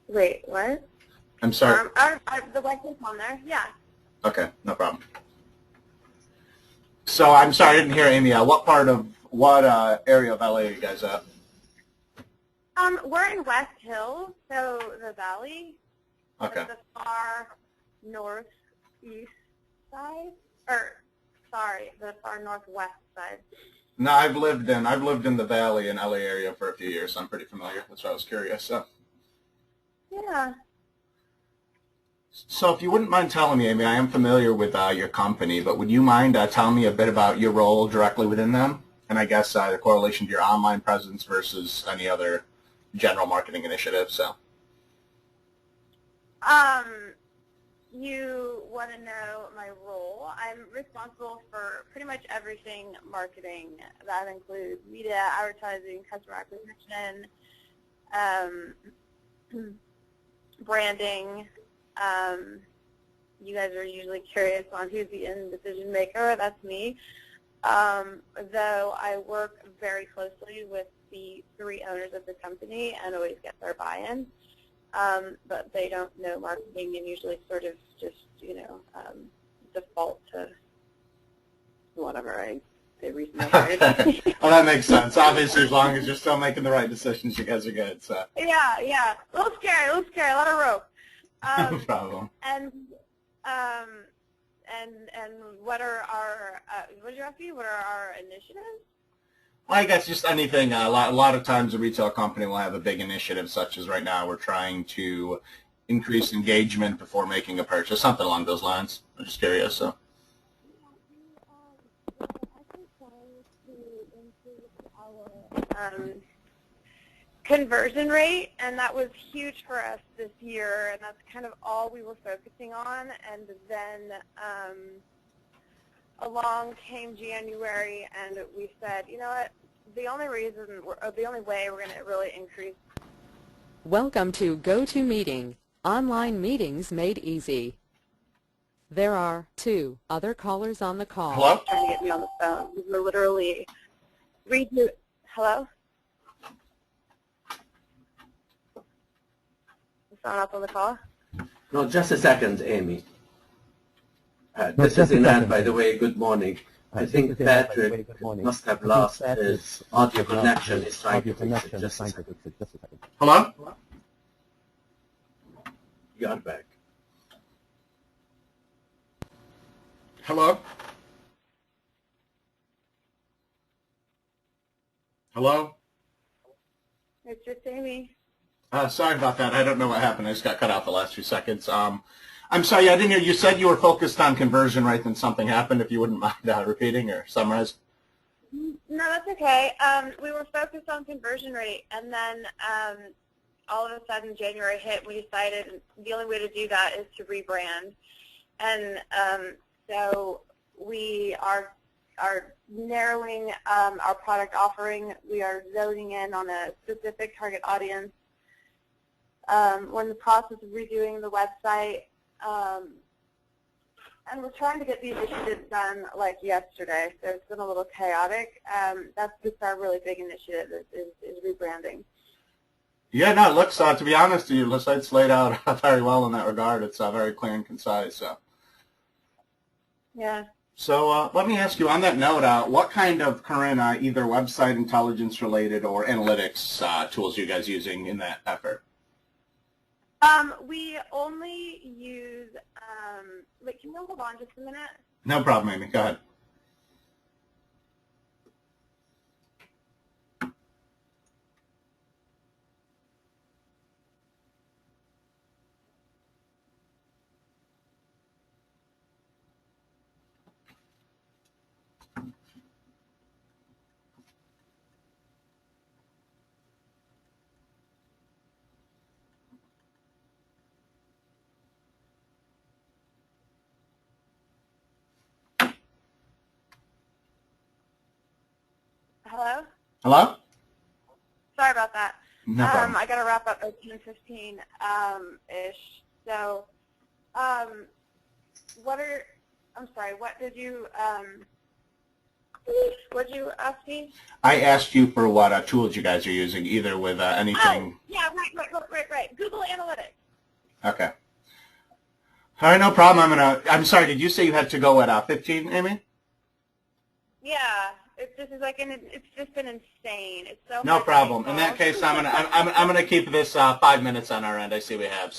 Wait, what? I'm sorry. The website's on there, yeah. Okay, no problem. So I'm sorry, I didn't hear Amy. What area of LA are you guys at? We're in West Hills, so the valley. Okay. The far northeast side, or sorry, the far northwest side. No, I've lived in the Valley and LA area for a few years, so I'm pretty familiar. That's why I was curious. Yeah. So if you wouldn't mind telling me, Amy, I am familiar with your company, but would you mind telling me a bit about your role directly within them? And I guess the correlation to your online presence versus any other general marketing initiative. So. You want to know my role? I'm responsible for pretty much everything marketing. That includes media, advertising, customer acquisition, branding. You guys are usually curious on who's the end decision maker. That's me. Though I work very closely with the 3 owners of the company and always get their buy-in. But they don't know marketing and usually sort of just, default to whatever they recently hired. Well, that makes sense. Obviously, as long as you're still making the right decisions, you guys are good. So. Yeah. A little scary, a lot of rope. No problem. And what are our, what did you ask me? What are our initiatives? Well, I guess just anything. A lot of times a retail company will have a big initiative, such as right now we're trying to increase engagement before making a purchase, something along those lines. I'm just curious. So. Conversion rate, and that was huge for us this year, and that's kind of all we were focusing on. And then along came January, and we said, you know what, the only way we're going to really increase. Welcome to GoToMeeting, online meetings made easy. There are 2 other callers on the call. Hello? Trying to get me on the phone. We're literally redo. Hello? Is someone else on the call? No, just a second, Amy. This is Inan, by the way. Good morning. I think Patrick must have lost his audio connection. He's trying to fix it. Just a second. Hello? You're back. Hello? Hello? It's just Amy. Sorry about that. I don't know what happened. I just got cut out the last few seconds. I'm sorry, I didn't hear. You said you were focused on conversion rate, then something happened. If you wouldn't mind repeating or summarize. No, that's okay. We were focused on conversion rate, and then all of a sudden January hit. We decided the only way to do that is to rebrand, and so we are narrowing our product offering. We are zoning in on a specific target audience. We're in the process of redoing the website, and we're trying to get these initiatives done like yesterday, so it's been a little chaotic. That's just our really big initiative is rebranding. Yeah, no, it looks, to be honest with you, the site's laid out very well in that regard. It's very clear and concise. So. Yeah. So let me ask you, on that note, what kind of current either website intelligence-related or analytics tools are you guys using in that effort? We only use, wait, can you hold on just a minute? No problem, Amy. Go ahead. Hello? Hello? Sorry about that. No problem. I got to wrap up at 10:15-ish. So, I'm sorry, what did you, What'd you ask me? I asked you for what tools you guys are using, either with anything. Oh, yeah, right. Google Analytics. Okay. All right, no problem. I'm sorry. Did you say you had to go at 15, Amy? Yeah, it's just been insane. It's so No hard to problem. make In that calls. case, I'm gonna keep this 5 minutes on our end. I see we have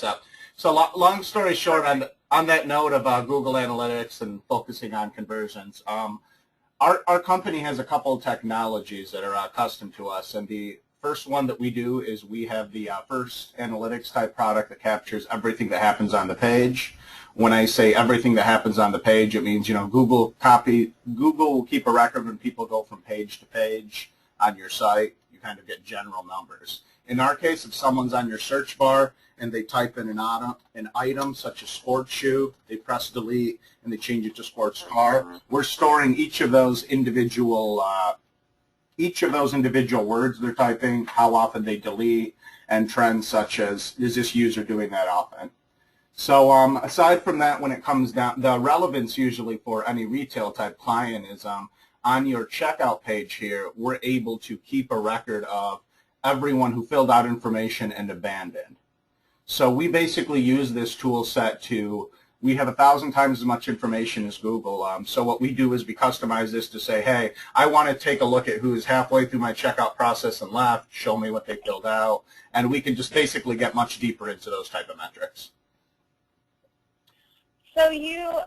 long story short, on that note of Google Analytics and focusing on conversions, our company has a couple of technologies that are custom to us, and the first one that we do is we have the first analytics type product that captures everything that happens on the page. When I say everything that happens on the page, it means, Google will keep a record when people go from page to page on your site. You kind of get general numbers. In our case, if someone's on your search bar and they type in an item such as sports shoe, they press delete and they change it to sports car, we're storing each of those individual words they're typing, how often they delete, and trends such as, is this user doing that often? So aside from that, when it comes down, the relevance usually for any retail type client is on your checkout page here, we're able to keep a record of everyone who filled out information and abandoned. So we basically use this tool set we have 1,000 times as much information as Google. So what we do is we customize this to say, hey, I want to take a look at who is halfway through my checkout process and left, show me what they filled out, and we can just basically get much deeper into those type of metrics. So you're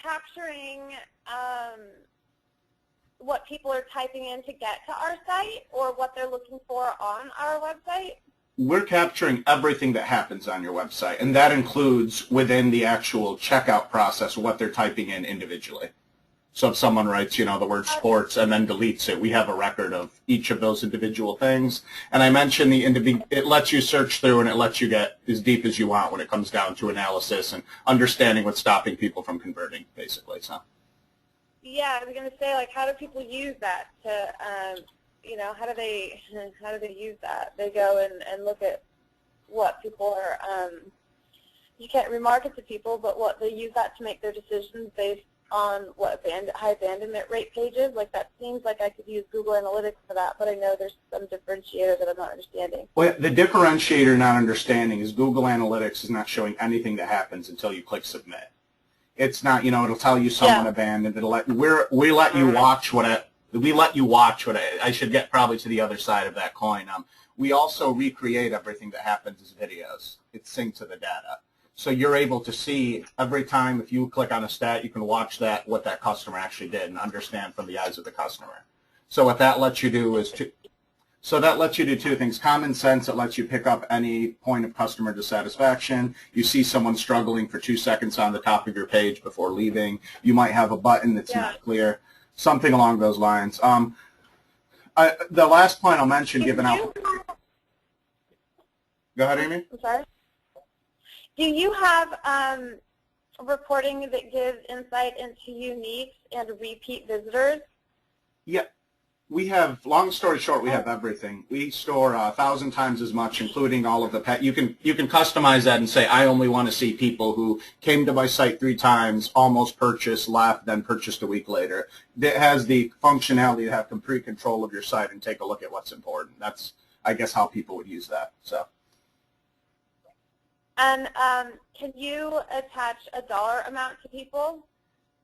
capturing what people are typing in to get to our site, or what they're looking for on our website? We're capturing everything that happens on your website, and that includes within the actual checkout process what they're typing in individually. So if someone writes, the word sports and then deletes it, we have a record of each of those individual things. And I mentioned it lets you search through and it lets you get as deep as you want when it comes down to analysis and understanding what's stopping people from converting, basically. So. Yeah, I was going to say, like, how do people use that to, how do they use that? They go and look at what people are, you can't remarket to people, but what they use that to make their decisions based on what high abandonment rate pages. Like, that seems like I could use Google Analytics for that, but I know there's some differentiator that I'm not understanding. Well, the differentiator not understanding is Google Analytics is not showing anything that happens until you click submit. It's not, it'll tell you someone abandoned. We let you watch what I should get probably to the other side of that coin. We also recreate everything that happens as videos. It's synced to the data. So you're able to see every time if you click on a stat, you can watch what that customer actually did and understand from the eyes of the customer. So what that lets you do is two things. Common sense, it lets you pick up any point of customer dissatisfaction. You see someone struggling for 2 seconds on the top of your page before leaving. You might have a button that's not clear, something along those lines. The last point I'll mention, Go ahead, Amy. I'm sorry. Do you have reporting that gives insight into uniques and repeat visitors? Yeah. We have, long story short, we have everything. We store 1,000 times as much, including all of the pet. You can customize that and say, I only want to see people who came to my site 3 times, almost purchased, left, then purchased a week later. It has the functionality to have complete control of your site and take a look at what's important. That's, I guess, how people would use that. So. And can you attach a dollar amount to people?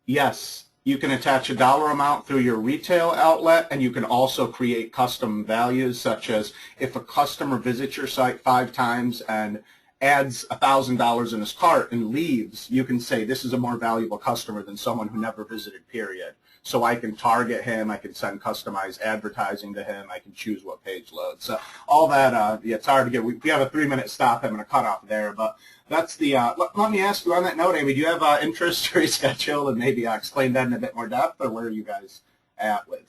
Yes. You can attach a dollar amount through your retail outlet, and you can also create custom values, such as if a customer visits your site 5 times and adds $1,000 in his cart and leaves, you can say this is a more valuable customer than someone who never visited, period. So I can target him, I can send customized advertising to him, I can choose what page loads. So all that, it's hard to get. We have a 3-minute stop and a cutoff there, but that's the, let me ask you on that note, Amy, do you have interest to reschedule and maybe explain that in a bit more depth, or where are you guys at with?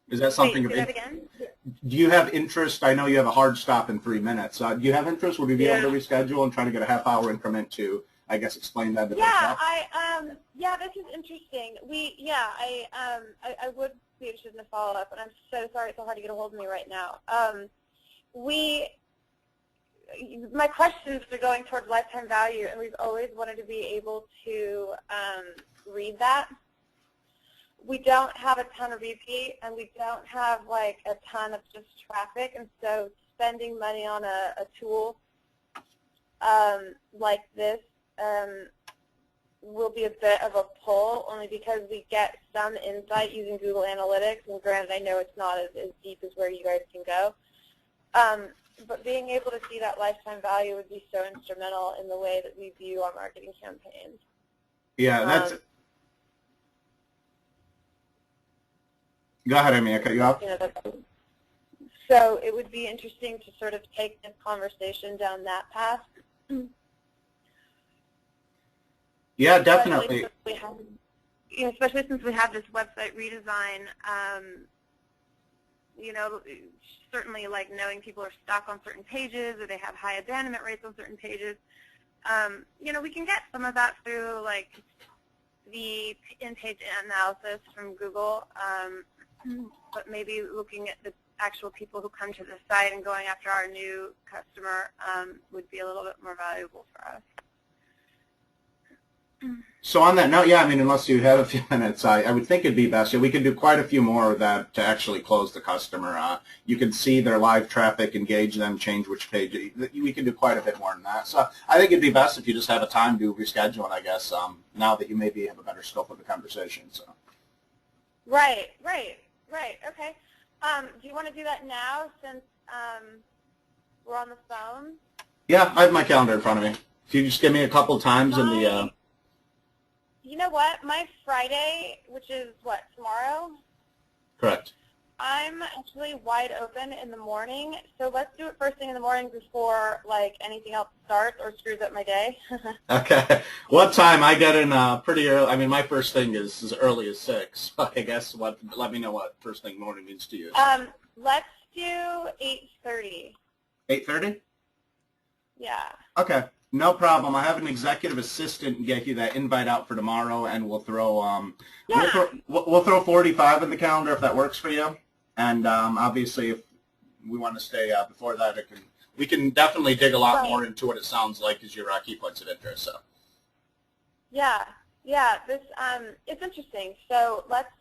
Is that something? Wait, say that again? Do you have interest? I know you have a hard stop in 3 minutes. Do you have interest? Would we be able to reschedule and try to get a half-hour increment to, I guess, explain that a bit? Yeah, this is interesting. I would be interested in a follow-up, and I'm so sorry it's so hard to get a hold of me right now. My questions are going towards lifetime value, and we've always wanted to be able to read that. we don't have a ton of repeat, and we don't have like a ton of just traffic, and so spending money on a tool like this will be a bit of a pull, only because we get some insight using Google Analytics, and granted I know it's not as deep as where you guys can go. But being able to see that lifetime value would be so instrumental in the way that we view our marketing campaigns. Yeah, that's... Go ahead, Amy, I cut you off. You know, so it would be interesting to sort of take this conversation down that path. Yeah, definitely. Especially since we have this website redesign, you know, certainly like knowing people are stuck on certain pages or they have high abandonment rates on certain pages, you know, we can get some of that through like the in-page analysis from Google, but maybe looking at the actual people who come to the site and going after our new customer would be a little bit more valuable for us. So on that note, yeah, I mean, unless you have a few minutes, I would think it'd be best. Yeah, we could do quite a few more of that to actually close the customer. You can see their live traffic, engage them, change which page. We can do quite a bit more than that. So I think it'd be best if you just have a time to reschedule, I guess, now that you maybe have a better scope of the conversation. So. Right. Okay. Do you want to do that now since we're on the phone? Yeah, I have my calendar in front of me. If you just give me a couple times in the... You know what? My Friday, which is what, tomorrow? Correct. I'm actually wide open in the morning, so let's do it first thing in the morning before like anything else starts or screws up my day. Okay. What time? I get in pretty early. I mean, my first thing is as early as 6. I guess let me know what first thing morning means to you. Let's do 8:30. 8:30? Yeah. Okay. No problem. I have an executive assistant get you that invite out for tomorrow, and we'll throw we'll throw 45 in the calendar if that works for you. And obviously, if we want to stay before that, we can definitely dig a lot more into what it sounds like as your key points of interest. So. Yeah. This it's interesting. So let's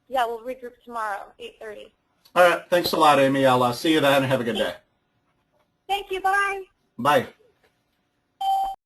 we'll regroup tomorrow, 8:30. All right. Thanks a lot, Amy. I'll see you then. Have a good day. Thank you. Bye. Bye.